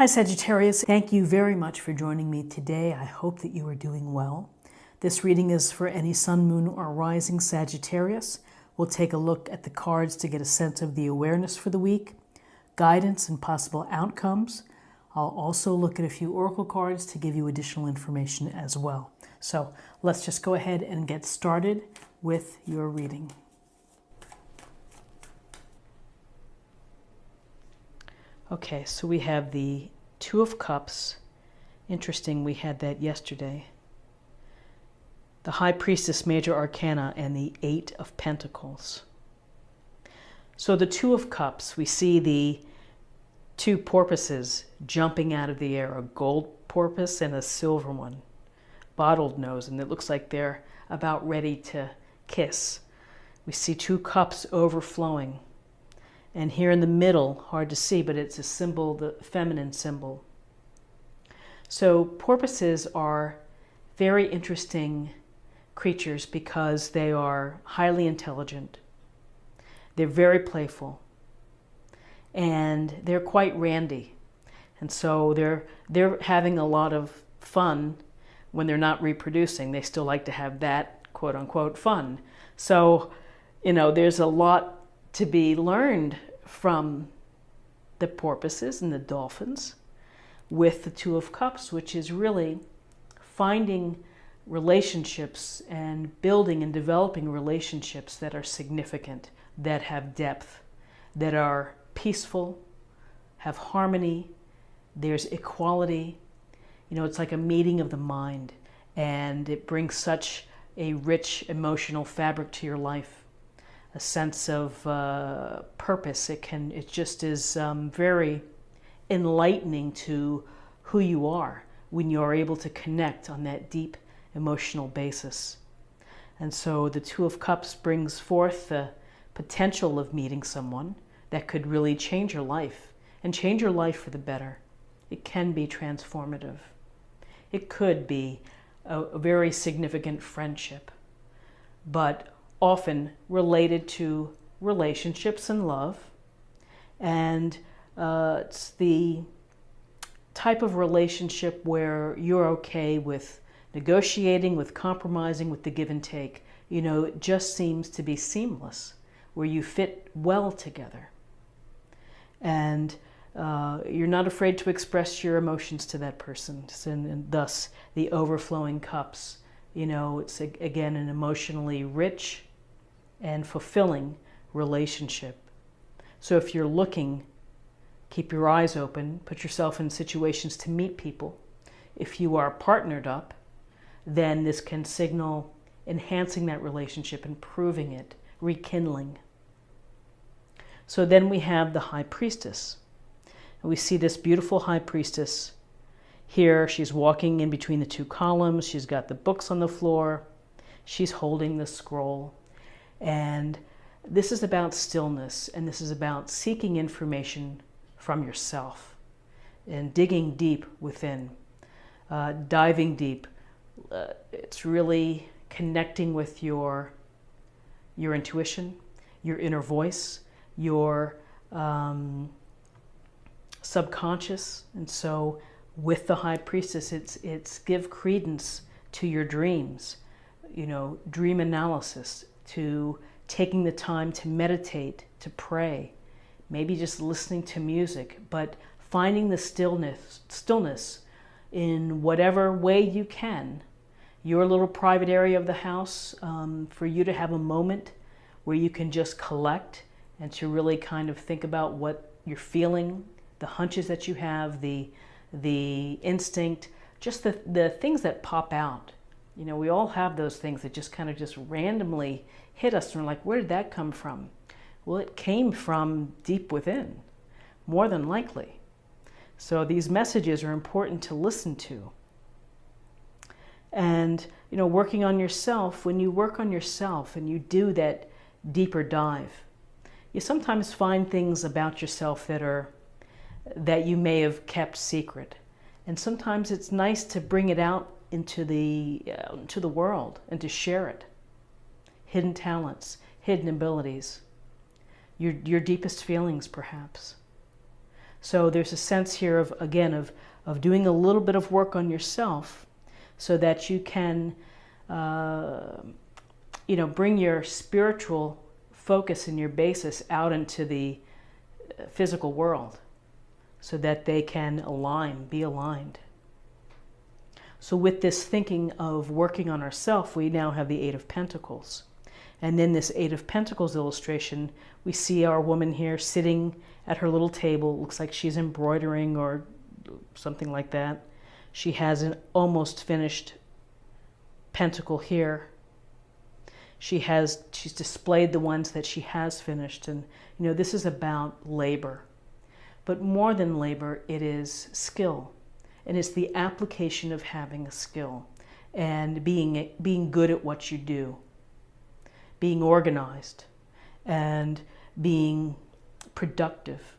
Hi Sagittarius, thank you very much for joining me today. I hope that you are doing well. This reading is for any sun, moon, or rising Sagittarius. We'll take a look at the cards to get a sense of the awareness for the week, guidance and possible outcomes. I'll also look at a few oracle cards to give you additional information as well. So let's just go ahead and get started with your reading. Okay, so we have the Two of Cups. Interesting, we had that yesterday. The High Priestess, Major Arcana, and the Eight of Pentacles. So the Two of Cups, we see the two porpoises jumping out of the air, a gold porpoise and a silver one, bottled nose, and it looks like they're about ready to kiss. We see two cups overflowing. And here in the middle, hard to see, but it's a symbol, the feminine symbol. So porpoises are very interesting creatures because they are highly intelligent. They're very playful. And they're quite randy. And so they're having a lot of fun when they're not reproducing. They still like to have that quote unquote fun. So, there's a lot to be learned from the porpoises and the dolphins with the Two of Cups, which is really finding relationships and building and developing relationships that are significant, that have depth, that are peaceful, have harmony, there's equality. It's like a meeting of the mind, and it brings such a rich emotional fabric to your life. A sense of purpose. It just is very enlightening to who you are when you're able to connect on that deep emotional basis. And so the Two of Cups brings forth the potential of meeting someone that could really change your life, and change your life for the better. It can be transformative. It could be a very significant friendship, but often related to relationships and love. And it's the type of relationship where you're okay with negotiating, with compromising, with the give and take. It just seems to be seamless, where you fit well together. And you're not afraid to express your emotions to that person, and thus the overflowing cups. It's again an emotionally rich and fulfilling relationship. So if you're looking, keep your eyes open, put yourself in situations to meet people. If you are partnered up, then this can signal enhancing that relationship, improving it, rekindling. So then we have the High Priestess. And we see this beautiful High Priestess here. She's walking in between the two columns. She's got the books on the floor. She's holding the scroll. And this is about stillness, and this is about seeking information from yourself and digging deep within, diving deep. It's really connecting with your intuition, your inner voice, your subconscious. And so with the High Priestess, it's give credence to your dreams, dream analysis, to taking the time to meditate, to pray, maybe just listening to music, but finding the stillness in whatever way you can, your little private area of the house, for you to have a moment where you can just collect and to really kind of think about what you're feeling, the hunches that you have, the instinct, just the things that pop out. We all have those things that just kind of just randomly hit us, and we're like, where did that come from? Well, it came from deep within, more than likely. So these messages are important to listen to. And, working on yourself, when you work on yourself and you do that deeper dive, you sometimes find things about yourself that you may have kept secret. And sometimes it's nice to bring it out into the world and to share it. Hidden talents, hidden abilities, your deepest feelings perhaps. So there's a sense here of, again, of doing a little bit of work on yourself so that you can, bring your spiritual focus and your basis out into the physical world so that they can be aligned. So with this thinking of working on ourselves, we now have the Eight of Pentacles. And then this Eight of Pentacles illustration, we see our woman here sitting at her little table. It looks like she's embroidering or something like that. She has an almost finished pentacle here. She's displayed the ones that she has finished. And, this is about labor. But more than labor, it is skill. And it's the application of having a skill and being good at what you do, being organized and being productive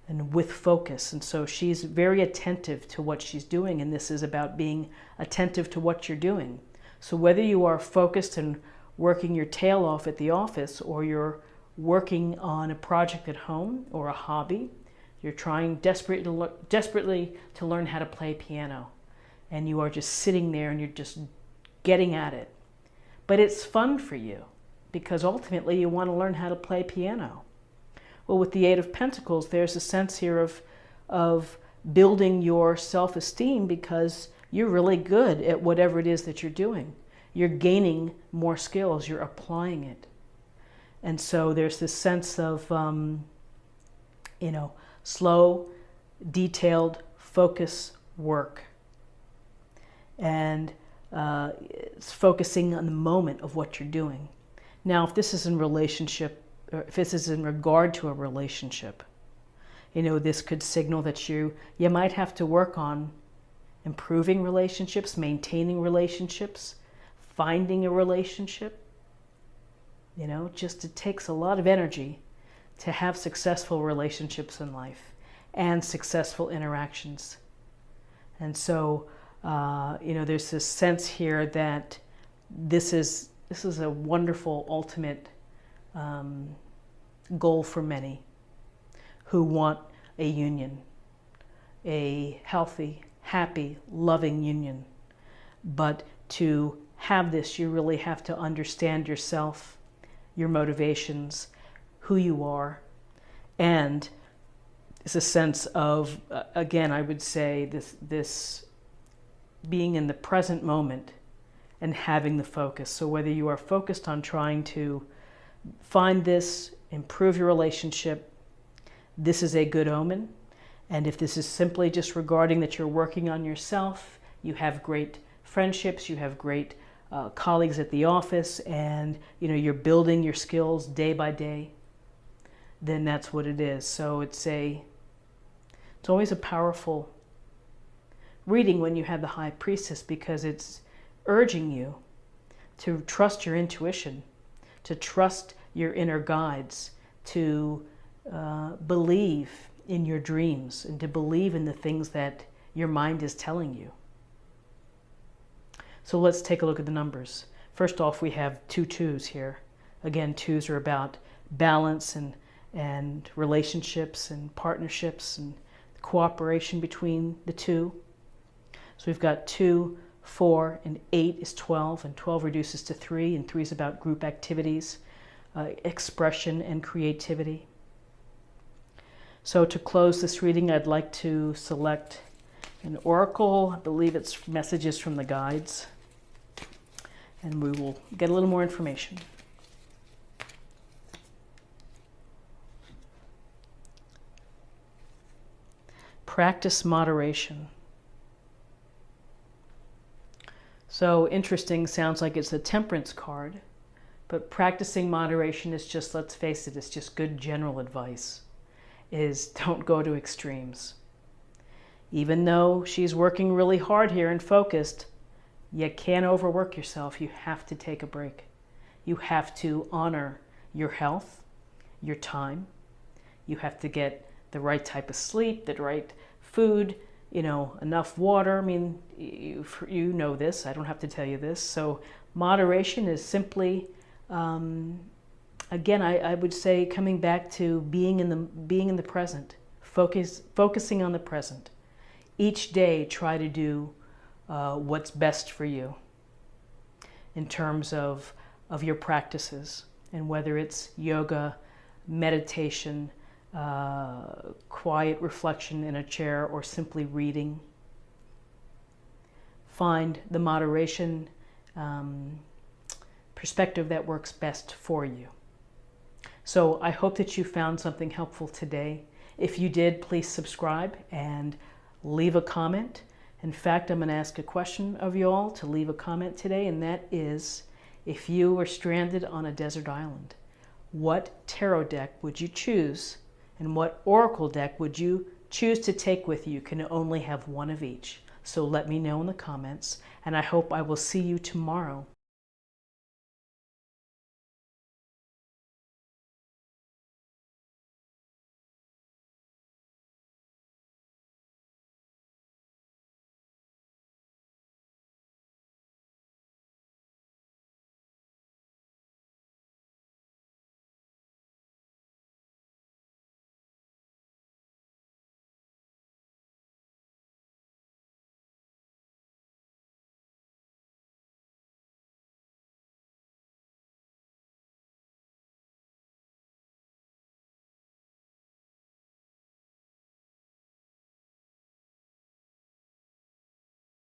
and with focus. And so she's very attentive to what she's doing. And this is about being attentive to what you're doing. So whether you are focused and working your tail off at the office, or you're working on a project at home or a hobby, you're trying desperately to learn how to play piano, and you are just sitting there and you're just getting at it. But it's fun for you because ultimately you want to learn how to play piano. Well, with the Eight of Pentacles, there's a sense here of building your self-esteem because you're really good at whatever it is that you're doing. You're gaining more skills, you're applying it. And so there's this sense of, slow, detailed, focus work. And it's focusing on the moment of what you're doing. Now, if this is in relationship, or if this is in regard to a relationship, this could signal that you might have to work on improving relationships, maintaining relationships, finding a relationship. It takes a lot of energy to have successful relationships in life and successful interactions. And so, there's this sense here that this is a wonderful ultimate goal for many who want a union, a healthy, happy, loving union. But to have this, you really have to understand yourself, your motivations, who you are, and it's a sense of, again, I would say this being in the present moment and having the focus. So whether you are focused on trying to find this, improve your relationship, this is a good omen. And if this is simply just regarding that you're working on yourself, you have great friendships, you have great colleagues at the office, and you're building your skills day by day, then that's what it is. So it's always a powerful reading when you have the High Priestess, because it's urging you to trust your intuition, to trust your inner guides, to believe in your dreams, and to believe in the things that your mind is telling you. So let's take a look at the numbers. First off, we have 2 2s here. Again, 2s are about balance and relationships and partnerships and cooperation between the two. So we've got 2, 4, and 8 is 12, and 12 reduces to 3, and 3 is about group activities, expression, and creativity. So to close this reading, I'd like to select an oracle. I believe it's messages from the guides, and we will get a little more information. Practice moderation. So interesting, sounds like it's a temperance card, but practicing moderation is just, let's face it, it's just good general advice, is don't go to extremes. Even though she's working really hard here and focused, you can't overwork yourself. You have to take a break. You have to honor your health, your time. You have to get the right type of sleep, the right food, enough water. I mean, you know this. I don't have to tell you this. So moderation is simply, again, I would say coming back to being in the present, focusing on the present. Each day, try to do what's best for you in terms of your practices, and whether it's yoga, meditation, quiet reflection in a chair, or simply reading. Find the moderation perspective that works best for you. So I hope that you found something helpful today. If you did, please subscribe and leave a comment. In fact, I'm going to ask a question of you all to leave a comment today, and that is, if you were stranded on a desert island, what tarot deck would you choose, and what oracle deck would you choose to take with you? You can only have one of each. So let me know in the comments, and I hope I will see you tomorrow.